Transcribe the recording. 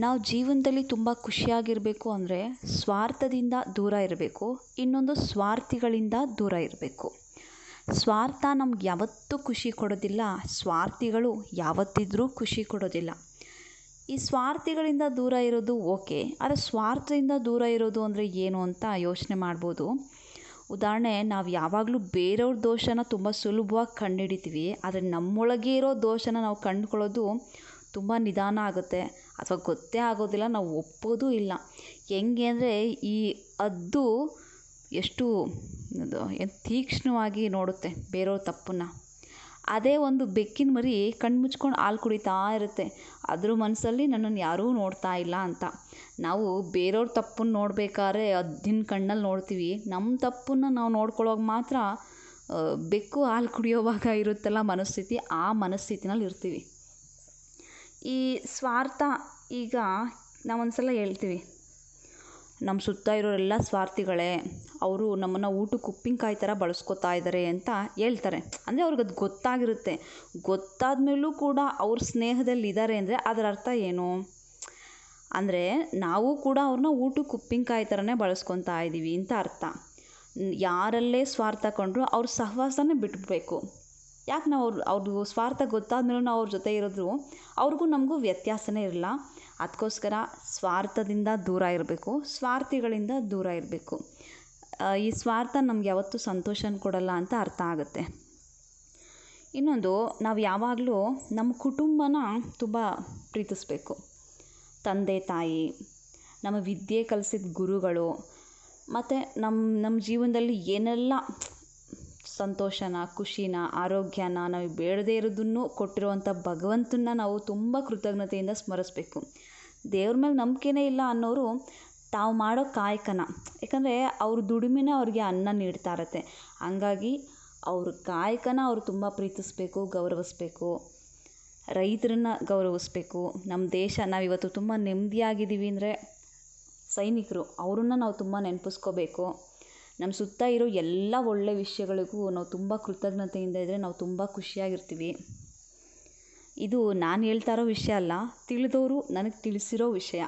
ನಾವು ಜೀವನದಲ್ಲಿ ತುಂಬ ಖುಷಿಯಾಗಿರಬೇಕು ಅಂದರೆ ಸ್ವಾರ್ಥದಿಂದ ದೂರ ಇರಬೇಕು, ಇನ್ನೊಂದು ಸ್ವಾರ್ಥಿಗಳಿಂದ ದೂರ ಇರಬೇಕು. ಸ್ವಾರ್ಥ ನಮ್ಗೆ ಯಾವತ್ತೂ ಖುಷಿ ಕೊಡೋದಿಲ್ಲ, ಸ್ವಾರ್ಥಿಗಳು ಯಾವತ್ತಿದ್ರೂ ಖುಷಿ ಕೊಡೋದಿಲ್ಲ. ಈ ಸ್ವಾರ್ಥಿಗಳಿಂದ ದೂರ ಇರೋದು ಓಕೆ, ಆದರೆ ಸ್ವಾರ್ಥದಿಂದ ದೂರ ಇರೋದು ಅಂದರೆ ಏನು ಅಂತ ಯೋಚನೆ ಮಾಡ್ಬೋದು. ಉದಾಹರಣೆ, ನಾವು ಯಾವಾಗಲೂ ಬೇರೆಯವ್ರ ದೋಷನ ತುಂಬ ಸುಲಭವಾಗಿ ಕಂಡುಹಿಡಿತೀವಿ, ಆದರೆ ನಮ್ಮೊಳಗೆ ಇರೋ ದೋಷನ ನಾವು ಕಂಡುಕೊಳ್ಳೋದು ತುಂಬ ನಿಧಾನ ಆಗುತ್ತೆ ಅಥವಾ ಗೊತ್ತೇ ಆಗೋದಿಲ್ಲ, ನಾವು ಒಪ್ಪೋದೂ ಇಲ್ಲ. ಹೆಂಗೆ ಅಂದರೆ ಈ ಹದ್ದು ಎಷ್ಟು ತೀಕ್ಷ್ಣವಾಗಿ ನೋಡುತ್ತೆ ಬೇರೆಯವ್ರ ತಪ್ಪನ್ನು. ಅದೇ ಒಂದು ಬೆಕ್ಕಿನ ಮರಿ ಕಣ್ಣು ಮುಚ್ಕೊಂಡು ಹಾಲು ಕುಡಿತಾ ಇರುತ್ತೆ, ಅದ್ರ ಮನಸ್ಸಲ್ಲಿ ನನ್ನನ್ನು ಯಾರೂ ನೋಡ್ತಾ ಇಲ್ಲ ಅಂತ. ನಾವು ಬೇರೆಯವ್ರ ತಪ್ಪನ್ನು ನೋಡಬೇಕಾದ್ರೆ ಹದ್ದಿನ ಕಣ್ಣಲ್ಲಿ ನೋಡ್ತೀವಿ, ನಮ್ಮ ತಪ್ಪನ್ನು ನಾವು ನೋಡ್ಕೊಳ್ಳೋವಾಗ ಮಾತ್ರ ಬೆಕ್ಕು ಹಾಲು ಕುಡಿಯೋವಾಗ ಇರುತ್ತಲ್ಲ ಮನಸ್ಥಿತಿ, ಆ ಮನಸ್ಥಿತಿನಲ್ಲಿ ಇರ್ತೀವಿ. ಈ ಸ್ವಾರ್ಥ, ಈಗ ನಾವೊಂದು ಸಲ ಹೇಳ್ತೀವಿ, ನಮ್ಮ ಸುತ್ತ ಇರೋರೆಲ್ಲ ಸ್ವಾರ್ಥಿಗಳೇ, ಅವರು ನಮ್ಮನ್ನು ಊಟಕ್ಕೆ ಉಪ್ಪಿನಕಾಯಿ ಥರ ಬಳಸ್ಕೊತಾ ಇದ್ದಾರೆ ಅಂತ ಹೇಳ್ತಾರೆ. ಅಂದರೆ ಅವ್ರಿಗೆ ಅದು ಗೊತ್ತಾಗಿರುತ್ತೆ. ಗೊತ್ತಾದ ಮೇಲೂ ಕೂಡ ಅವ್ರ ಸ್ನೇಹದಲ್ಲಿ ಇದ್ದಾರೆ ಅಂದರೆ ಅದರ ಅರ್ಥ ಏನು ಅಂದರೆ, ನಾವು ಕೂಡ ಅವ್ರನ್ನ ಊಟಕ್ಕೆ ಉಪ್ಪಿನಕಾಯಿ ಥರನೇ ಬಳಸ್ಕೊತಾ ಇದ್ದೀವಿ ಅಂತ ಅರ್ಥ. ಯಾರಲ್ಲೇ ಸ್ವಾರ್ಥ ಕೊಂಡ್ರು ಅವ್ರ ಸಹವಾಸನೇ ಬಿಟ್ಬಿಡ್ಬೇಕು. ಯಾಕೆ ನಾವು ಅವ್ರದ್ದು ಸ್ವಾರ್ಥ ಗೊತ್ತಾದ ಮೇಲೂ ನಾವು ಅವ್ರ ಜೊತೆ ಇರೋದು, ಅವ್ರಿಗೂ ನಮಗೂ ವ್ಯತ್ಯಾಸನೇ ಇರಲ್ಲ. ಅದಕ್ಕೋಸ್ಕರ ಸ್ವಾರ್ಥದಿಂದ ದೂರ ಇರಬೇಕು, ಸ್ವಾರ್ಥಿಗಳಿಂದ ದೂರ ಇರಬೇಕು. ಈ ಸ್ವಾರ್ಥ ನಮ್ಗೆ ಯಾವತ್ತೂ ಸಂತೋಷನ ಕೊಡಲ್ಲ ಅಂತ ಅರ್ಥ ಆಗುತ್ತೆ. ಇನ್ನೊಂದು, ನಾವು ಯಾವಾಗಲೂ ನಮ್ಮ ಕುಟುಂಬನ ತುಂಬ ಪ್ರೀತಿಸಬೇಕು. ತಂದೆ ತಾಯಿ, ನಮ್ಮ ವಿದ್ಯೆ ಕಲಿಸಿದ ಗುರುಗಳು, ಮತ್ತು ನಮ್ಮ ಜೀವನದಲ್ಲಿ ಏನೆಲ್ಲ ಸಂತೋಷನ, ಖುಷಿನ, ಆರೋಗ್ಯನ, ನಾವು ಬೇಡದೇ ಇರೋದನ್ನು ಕೊಟ್ಟಿರುವಂಥ ಭಗವಂತನ ನಾವು ತುಂಬ ಕೃತಜ್ಞತೆಯಿಂದ ಸ್ಮರಿಸಬೇಕು. ದೇವ್ರ ಮೇಲೆ ನಂಬಿಕೆನೇ ಇಲ್ಲ ಅನ್ನೋರು ತಾವು ಮಾಡೋ ಕಾಯಕನ, ಯಾಕಂದರೆ ಅವ್ರ ದುಡಿಮೆನೇ ಅವ್ರಿಗೆ ಅನ್ನ ನೀಡ್ತಾ ಇರತ್ತೆ, ಹಂಗಾಗಿ ಅವ್ರ ಕಾಯಕನ ಅವರು ತುಂಬ ಪ್ರೀತಿಸಬೇಕು, ಗೌರವಿಸ್ಬೇಕು. ರೈತರನ್ನ ಗೌರವಿಸ್ಬೇಕು. ನಮ್ಮ ದೇಶ, ನಾವಿವತ್ತು ತುಂಬ ನೆಮ್ಮದಿಯಾಗಿದ್ದೀವಿ ಅಂದರೆ ಸೈನಿಕರು, ಅವ್ರನ್ನ ನಾವು ತುಂಬ ನೆನಪಿಸ್ಕೋಬೇಕು. ನಮ್ಮ ಸುತ್ತ ಇರೋ ಎಲ್ಲ ಒಳ್ಳೆಯ ವಿಷಯಗಳಿಗೂ ನಾವು ತುಂಬ ಕೃತಜ್ಞತೆಯಿಂದ ಇದ್ದರೆ ನಾವು ತುಂಬ ಖುಷಿಯಾಗಿರ್ತೀವಿ. ಇದು ನಾನು ಹೇಳ್ತಾ ಇರೋ ವಿಷಯ ಅಲ್ಲ, ತಿಳಿದವರು ನನಗೆ ತಿಳಿಸಿರೋ ವಿಷಯ.